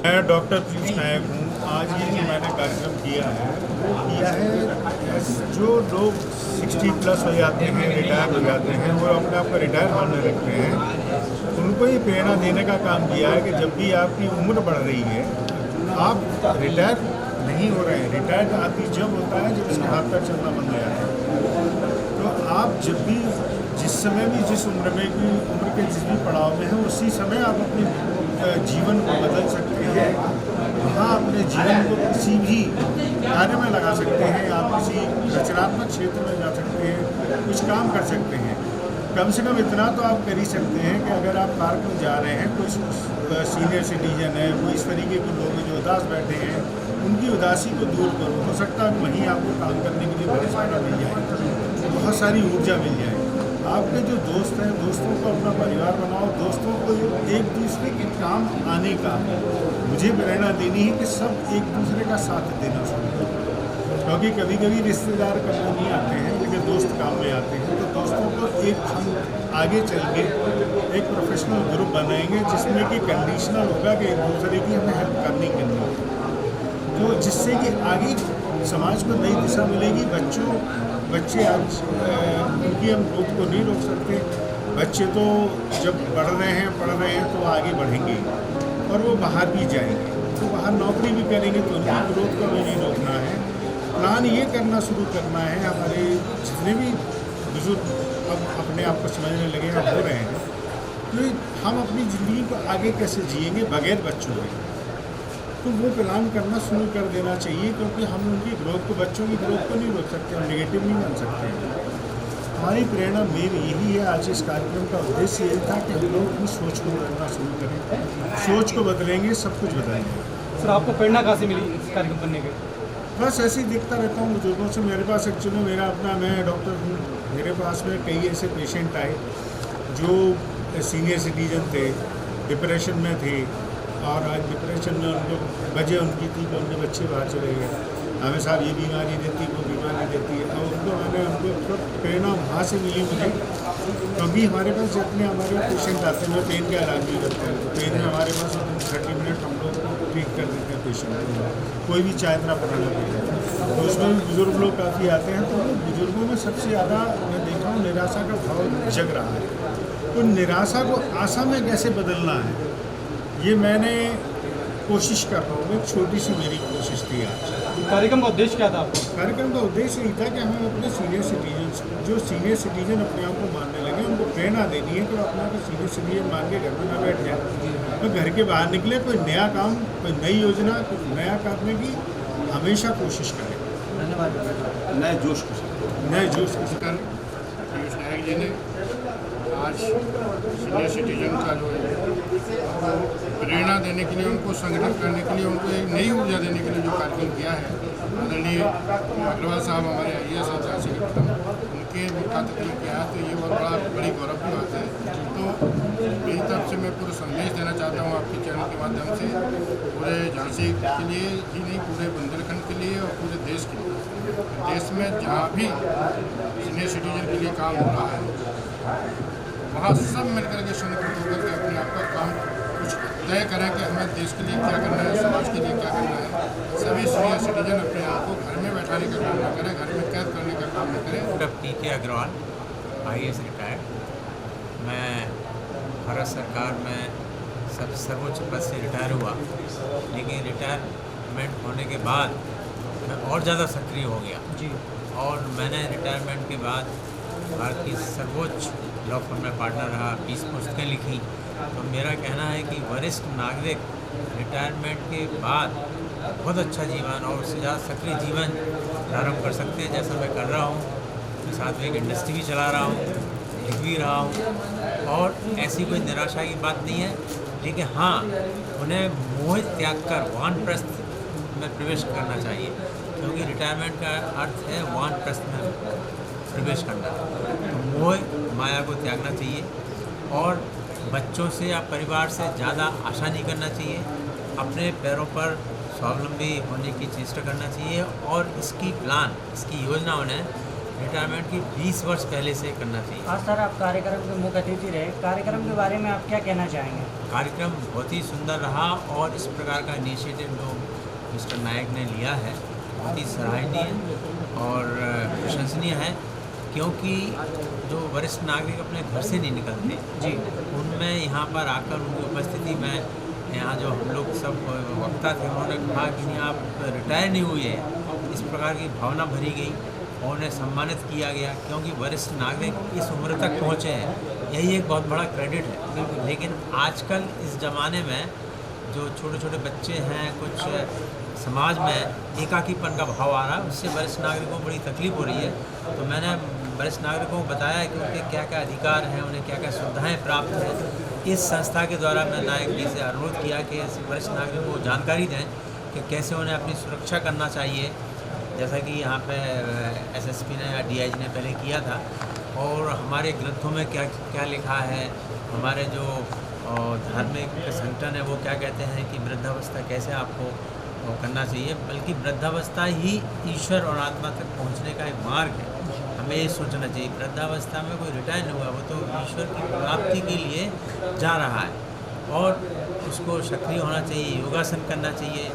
मैं डॉक्टर पीयूष नायक हूँ। आज ये जो मैंने कार्यक्रम किया है जो लोग 60 प्लस हो जाते हैं, रिटायर हो जाते हैं, वो अपने आप को रिटायर मानने लगते हैं, उनको ये प्रेरणा देने का काम किया है कि जब भी आपकी उम्र बढ़ रही है, आप रिटायर नहीं हो रहे हैं। रिटायर आदमी जब होता है जब उसका हाथ पैर चलना बंद हो जाता है। तो आप जब भी जिस समय भी जिस उम्र में भी उम्र के जिस भी पड़ाव में हैं, उसी समय आप अपने जीवन को बदल सकते हैं। वहाँ अपने जीवन को किसी भी कार्य में लगा सकते हैं, आप किसी रचनात्मक क्षेत्र में जा सकते हैं, कुछ काम कर सकते हैं। कम से कम इतना तो आप कर ही सकते हैं कि अगर आप पार्क में जा रहे हैं, कोई सीनियर सिटीजन है, वो इस तरीके के लोग जो उदास बैठे हैं, उनकी उदासी को दूर करो। हो सकता है वहीं आपको काम करने के लिए बहुत सारा मिल जाए, बहुत सारी ऊर्जा मिल जाए। आपके जो दोस्त हैं, दोस्तों को अपना परिवार बनाओ, दोस्तों को एक दूसरे के काम आने का मुझे प्रेरणा देनी है कि सब एक दूसरे का साथ देना शुरू करें। क्योंकि कभी कभी रिश्तेदार काम नहीं आते हैं, लेकिन दोस्त काम में आते हैं। तो दोस्तों को एक हम आगे चल के एक प्रोफेशनल ग्रुप बनाएंगे, जिसमें कि कंडीशनल होगा कि एक दूसरे की हमें हेल्प करनी है, तो जिससे कि आगे समाज को नई दिशा मिलेगी। बच्चे आज उनकी हम ग्रोथ को नहीं रोक सकते। बच्चे तो जब पढ़ रहे हैं तो आगे बढ़ेंगे और वो बाहर भी जाएंगे, तो बाहर नौकरी भी करेंगे, तो उनकी ग्रोथ को भी नहीं रोकना है। प्लान ये करना शुरू करना है। हमारे जितने भी बुजुर्ग अब अपने आप को समझने लगे हैं, हो रहे हैं, तो हम अपनी ज़िंदगी को आगे कैसे जिएंगे बगैर बच्चों के, तो वो प्लान करना शुरू कर देना चाहिए। क्योंकि हम उनकी ग्रोथ को, बच्चों की ग्रोथ को नहीं रोक सकते, हम नेगेटिव नहीं बन सकते। हमारी प्रेरणा मेन यही है। आज इस कार्यक्रम का उद्देश्य यही था कि हम लोग अपनी सोच को बदलना शुरू करें। सोच को बदलेंगे, सब कुछ बदलेंगे। सर, आपको प्रेरणा कहाँ से मिली इस कार्यक्रम करने के? बस ऐसे ही देखता रहता हूँ बुजुर्गों से। मेरे पास एक्चुअली मैं डॉक्टर हूँ, मेरे पास में कई ऐसे पेशेंट आए जो सीनियर सिटीजन थे, डिप्रेशन में थे, और आज डिप्रेशन में उनको वजह उनकी थी कि उनके बच्चे बाहर चले गए। हमें साहब ये बीमारी देती, वो बीमारी देती है। और उनको प्रेरणा वहाँ से मिली मुझे। कभी हमारे पास जितने हमारे पेशेंट आते हैं, पेन का इलाज भी करते हैं, तो पेन में हमारे पास 30 मिनट हम लोग ट्रीट कर देते हैं पेशेंट को। कोई भी चाय इतना पढ़ाना पड़ेगा, तो उसमें भी बुजुर्ग लोग काफ़ी आते हैं। तो बुजुर्गों में सबसे ज़्यादा मैं देखा हूँ निराशा का भाव जग रहा है। तो निराशा को आशा में कैसे बदलना है, ये मैंने कोशिश कर रहा हूँ। एक छोटी सी मेरी कोशिश थी आज। कार्यक्रम का उद्देश्य क्या था आपका? कार्यक्रम का उद्देश्य यही था कि हमें अपने सीनियर सिटीजन अपने आप को मानने लगे, उनको प्रेरणा देनी है कि वो अपने आप को सीनियर सिटीजन मान के घर में ना बैठ जाए, तो घर के बाहर निकले, कोई नया काम, कोई नई योजना, कुछ नया करने की हमेशा कोशिश करें। धन्यवाद। नए जोश को कर पीयूष नायक जी ने आज सीनियर सिटीजन का जो प्रेरणा देने के लिए, उनको संगठित करने के लिए, उनको एक नई ऊर्जा देने के लिए जो कार्यक्रम किया है, आदरणीय अग्रवाल साहब हमारे IAS आचार्य सेक्रेटरी, उनके मुखातिब में किया है, तो ये बहुत बड़ी गौरव की बात है। तो मेरी तरफ से मैं पूरा संदेश देना चाहता हूँ आपके चैनल के माध्यम से, पूरे झांसी के लिए ही नहीं, पूरे बुंदेलखंड के लिए और पूरे देश के लिए। देश में जहाँ भी सीनियर सिटीजन के लिए काम हो रहा है, वहाँ सब मिलकर के संगठित होकर के अपने आप का काम कुछ तय करें कि हमें देश के लिए क्या करना है, समाज के लिए क्या करना है। सभी सीनियर सिटीजन अपने आप को घर में बैठाने का काम न करें, घर में कैद करने का काम न करें। Doctor PK Agarwal, IAS retired. मैं भारत सरकार में सर्वोच्च पद से रिटायर हुआ, लेकिन रिटायरमेंट होने के बाद मैं और ज़्यादा सक्रिय हो गया जी। और मैंने रिटायरमेंट के बाद भारत की सर्वोच्च लॉ फर्म में पार्टनर रहा, 20 पुस्तकें लिखी। तो मेरा कहना है कि वरिष्ठ नागरिक रिटायरमेंट के बाद बहुत अच्छा जीवन और उससे ज़्यादा सक्रिय जीवन प्रारंभ कर सकते हैं, जैसा मैं कर रहा हूँ। मैं साथ में एक इंडस्ट्री भी चला रहा हूँ, लिख भी रहा हूँ, और ऐसी कोई निराशा की बात नहीं है। लेकिन हाँ, उन्हें मोह त्याग कर वानप्रस्थ में प्रवेश करना चाहिए, क्योंकि रिटायरमेंट का अर्थ है वानप्रस्थ में प्रवेश करना। तो मोह माया को त्यागना चाहिए और बच्चों से या परिवार से ज़्यादा आशा नहीं करना चाहिए। अपने पैरों पर स्वावलंबी होने की चेष्टा करना चाहिए और इसकी योजना उन्हें रिटायरमेंट की 20 वर्ष पहले से करना चाहिए। आज सर आप कार्यक्रम के मुख्य अतिथि रहे, कार्यक्रम के बारे में आप क्या कहना चाहेंगे? कार्यक्रम बहुत ही सुंदर रहा और इस प्रकार का इनिशिएटिव जो मिस्टर नायक ने लिया है बहुत ही सराहनीय और प्रशंसनीय है, क्योंकि जो वरिष्ठ नागरिक अपने घर से नहीं निकलते जी, उनमें यहाँ पर आकर उनकी उपस्थिति में यहाँ जो हम लोग सब वक्ता थे उन्होंने कहा कि नहीं आप रिटायर नहीं हुए हैं, इस प्रकार की भावना भरी गई और उन्हें सम्मानित किया गया, क्योंकि वरिष्ठ नागरिक इस उम्र तक पहुँचे हैं, यही एक बहुत बड़ा क्रेडिट है। लेकिन आजकल इस ज़माने में जो छोटे छोटे बच्चे हैं, कुछ समाज में एकाकीपन का भाव आ रहा है, उससे वरिष्ठ नागरिकों को बड़ी तकलीफ हो रही है। तो मैंने वरिष्ठ नागरिकों को बताया कि उनके क्या क्या अधिकार हैं, उन्हें क्या क्या सुविधाएँ प्राप्त हैं। इस संस्था के द्वारा मैं नायक जी से अनुरोध किया कि वरिष्ठ नागरिकों को जानकारी दें कि कैसे उन्हें अपनी सुरक्षा करना चाहिए, जैसा कि यहाँ पे एसएसपी ने या डीआईजी ने पहले किया था। और हमारे ग्रंथों में क्या क्या लिखा है, हमारे जो धार्मिक संगठन है वो क्या कहते हैं कि वृद्धावस्था कैसे आपको करना चाहिए, बल्कि वृद्धावस्था ही ईश्वर और आत्मा तक पहुंचने का एक मार्ग है। हमें ये सोचना चाहिए वृद्धावस्था में कोई रिटायर नहीं हुआ, वो तो ईश्वर की प्राप्ति के लिए जा रहा है और उसको सक्रिय होना चाहिए, योगासन करना चाहिए,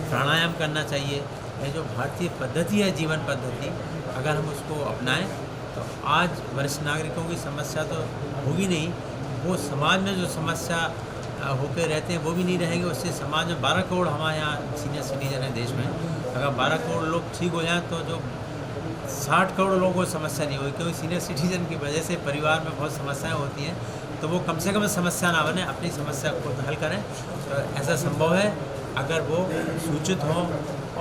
प्राणायाम करना चाहिए। ये जो भारतीय पद्धति है, जीवन पद्धति, अगर हम उसको अपनाएं तो आज वरिष्ठ नागरिकों की समस्या तो होगी नहीं, वो समाज में जो समस्या होकर रहते हैं वो भी नहीं रहेंगे। उससे समाज में 12 करोड़ हमारे यहाँ सीनियर सिटीजन है देश में, अगर 12 करोड़ लोग ठीक हो जाएं तो जो 60 करोड़ लोगों को समस्या नहीं होगी, क्योंकि सीनियर सिटीजन की वजह से परिवार में बहुत समस्याएं होती हैं। तो वो कम से कम समस्या ना बने, अपनी समस्या को हल करें। तो ऐसा संभव है अगर वो सूचित हों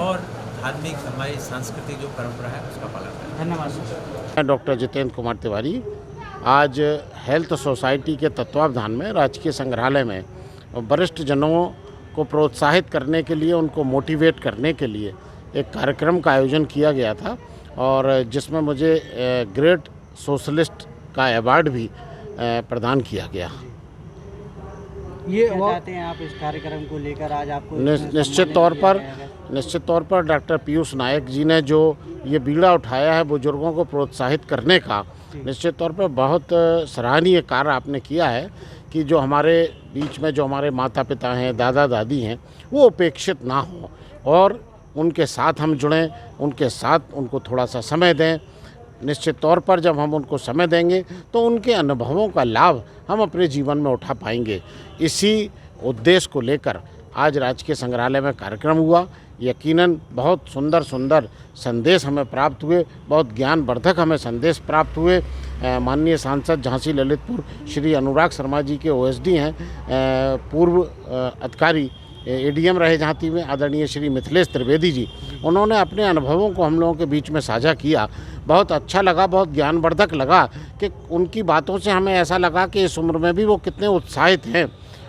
और धार्मिक हमारी सांस्कृतिक जो परंपरा है उसका पालन करें। धन्यवाद सर। मैं डॉक्टर जितेंद्र कुमार तिवारी आज हेल्थ सोसाइटी के तत्वावधान में राजकीय संग्रहालय में वरिष्ठ जनों को प्रोत्साहित करने के लिए, उनको मोटिवेट करने के लिए एक कार्यक्रम का आयोजन किया गया था और जिसमें मुझे ग्रेट सोशलिस्ट का अवार्ड भी प्रदान किया गया। ये क्या चाहते हैं आप इस कार्यक्रम को लेकर? आज आपको निश्चित तौर पर डॉक्टर पीयूष नायक जी ने जो ये बीड़ा उठाया है बुजुर्गों को प्रोत्साहित करने का, निश्चित तौर पर बहुत सराहनीय कार्य आपने किया है कि जो हमारे बीच में जो हमारे माता पिता हैं, दादा दादी हैं, वो उपेक्षित ना हो और उनके साथ हम जुड़ें, उनके साथ उनको थोड़ा सा समय दें। निश्चित तौर पर जब हम उनको समय देंगे तो उनके अनुभवों का लाभ हम अपने जीवन में उठा पाएंगे। इसी उद्देश्य को लेकर आज राजकीय संग्रहालय में कार्यक्रम हुआ। यकीनन बहुत सुंदर सुंदर संदेश हमें प्राप्त हुए, बहुत ज्ञानवर्धक हमें संदेश प्राप्त हुए। माननीय सांसद झांसी ललितपुर श्री अनुराग शर्मा जी के ओएसडी हैं, पूर्व अधिकारी एडीएम रहे झांसी में आदरणीय श्री मिथिलेश त्रिवेदी जी, उन्होंने अपने अनुभवों को हम लोगों के बीच में साझा किया। बहुत अच्छा लगा, बहुत ज्ञानवर्धक लगा कि उनकी बातों से हमें ऐसा लगा कि इस उम्र में भी वो कितने उत्साहित हैं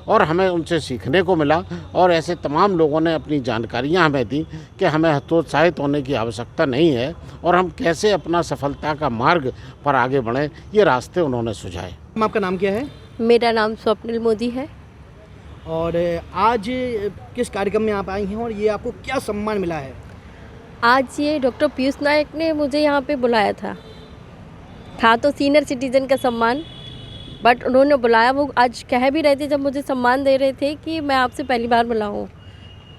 और हमें उनसे सीखने को मिला। और ऐसे तमाम लोगों ने अपनी जानकारियां हमें दी कि हमें हतोत्साहित होने की आवश्यकता नहीं है और हम कैसे अपना सफलता का मार्ग पर आगे बढ़ें, ये रास्ते उन्होंने सुझाए। आपका नाम क्या है? मेरा नाम स्वप्निल मोदी है। और आज किस कार्यक्रम में आप आई हैं और ये आपको क्या सम्मान मिला है? आज ये डॉक्टर पीयूष नायक ने मुझे यहाँ पे बुलाया था तो सीनियर सिटीज़न का सम्मान, बट उन्होंने बुलाया, वो आज कह भी रहे थे जब मुझे सम्मान दे रहे थे कि मैं आपसे पहली बार मिला हूँ।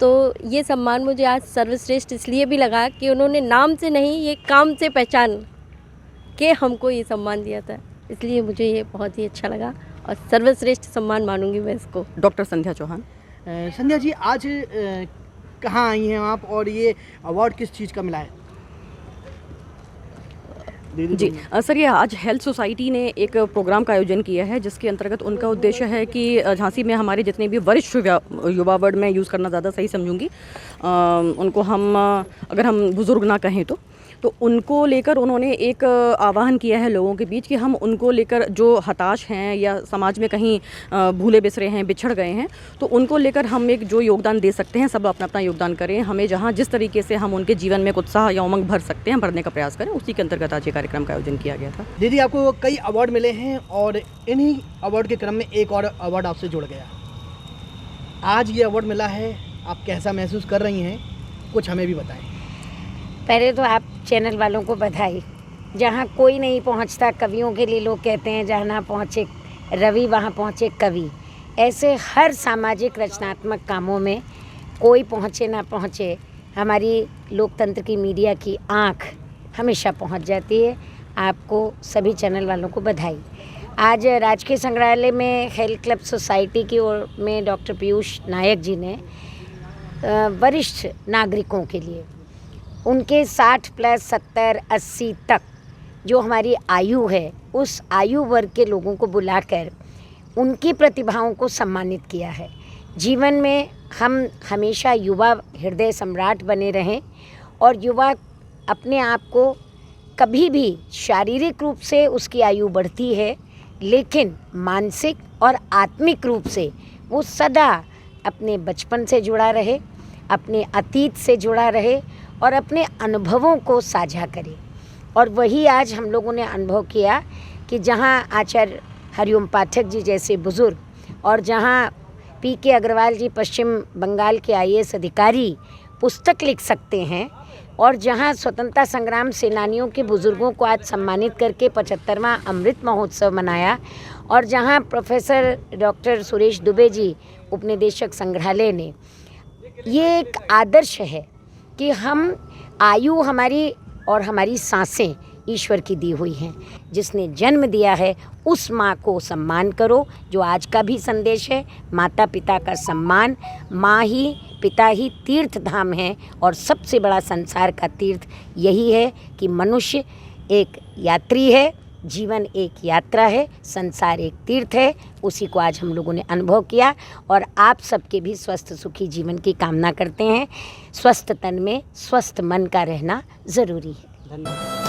तो ये सम्मान मुझे आज सर्वश्रेष्ठ इसलिए भी लगा कि उन्होंने नाम से नहीं, ये काम से पहचान के हमको ये सम्मान दिया था, इसलिए मुझे ये बहुत ही अच्छा लगा और सर्वश्रेष्ठ सम्मान मानूंगी मैं इसको। डॉक्टर संध्या चौहान। संध्या जी, आज कहाँ आई हैं आप और ये अवार्ड किस चीज़ का मिला है? जी सर, ये आज हेल्थ सोसाइटी ने एक प्रोग्राम का आयोजन किया है जिसके अंतर्गत उनका उद्देश्य है कि झांसी में हमारे जितने भी वरिष्ठ युवा वर्ड में यूज़ करना ज़्यादा सही समझूंगी, उनको हम अगर हम बुज़ुर्ग ना कहें तो उनको लेकर उन्होंने एक आह्वान किया है लोगों के बीच कि हम उनको लेकर जो हताश हैं या समाज में कहीं भूले बिसरे हैं, बिछड़ गए हैं, तो उनको लेकर हम एक जो योगदान दे सकते हैं सब अपना अपना योगदान करें। हमें जहां जिस तरीके से हम उनके जीवन में उत्साह या उमंग भर सकते हैं, भरने का प्रयास करें। उसी के अंतर्गत आज ये कार्यक्रम का आयोजन किया गया था। दीदी, आपको कई अवार्ड मिले हैं और इन्हीं अवार्ड के क्रम में एक और अवार्ड आपसे जुड़ गया। आज ये अवार्ड मिला है, आप कैसा महसूस कर रही हैं, कुछ हमें भी बताएं। पहले तो आप चैनल वालों को बधाई जहाँ कोई नहीं पहुँचता, कवियों के लिए लोग कहते हैं जहाँ ना पहुँचे रवि वहाँ पहुँचे कवि। ऐसे हर सामाजिक रचनात्मक कामों में कोई पहुँचे ना पहुँचे, हमारी लोकतंत्र की मीडिया की आँख हमेशा पहुँच जाती है। आपको सभी चैनल वालों को बधाई। आज राजकीय संग्रहालय में हेल्थ क्लब सोसाइटी की ओर में डॉक्टर पीयूष नायक जी ने वरिष्ठ नागरिकों के लिए उनके 60 प्लस 70 80 तक जो हमारी आयु है, उस आयु वर्ग के लोगों को बुलाकर उनकी प्रतिभाओं को सम्मानित किया है। जीवन में हम हमेशा युवा हृदय सम्राट बने रहें और युवा अपने आप को कभी भी शारीरिक रूप से उसकी आयु बढ़ती है, लेकिन मानसिक और आत्मिक रूप से वो सदा अपने बचपन से जुड़ा रहे, अपने अतीत से जुड़ा रहे और अपने अनुभवों को साझा करे। और वही आज हम लोगों ने अनुभव किया कि जहाँ आचार्य हरिओम पाठक जी जैसे बुज़ुर्ग और जहाँ पीके अग्रवाल जी पश्चिम बंगाल के IAS अधिकारी पुस्तक लिख सकते हैं और जहाँ स्वतंत्रता संग्राम सेनानियों के बुज़ुर्गों को आज सम्मानित करके 75वां अमृत महोत्सव मनाया और जहाँ प्रोफेसर डॉक्टर सुरेश दुबे जी उपनिदेशक संग्रहालय ने, ये एक आदर्श है कि हम आयु हमारी और हमारी सांसें ईश्वर की दी हुई हैं। जिसने जन्म दिया है उस माँ को सम्मान करो, जो आज का भी संदेश है। माता पिता का सम्मान, माँ ही पिता ही तीर्थ धाम है और सबसे बड़ा संसार का तीर्थ यही है कि मनुष्य एक यात्री है, जीवन एक यात्रा है, संसार एक तीर्थ है। उसी को आज हम लोगों ने अनुभव किया और आप सबके भी स्वस्थ सुखी जीवन की कामना करते हैं। स्वस्थ तन में स्वस्थ मन का रहना ज़रूरी है। धन्यवाद।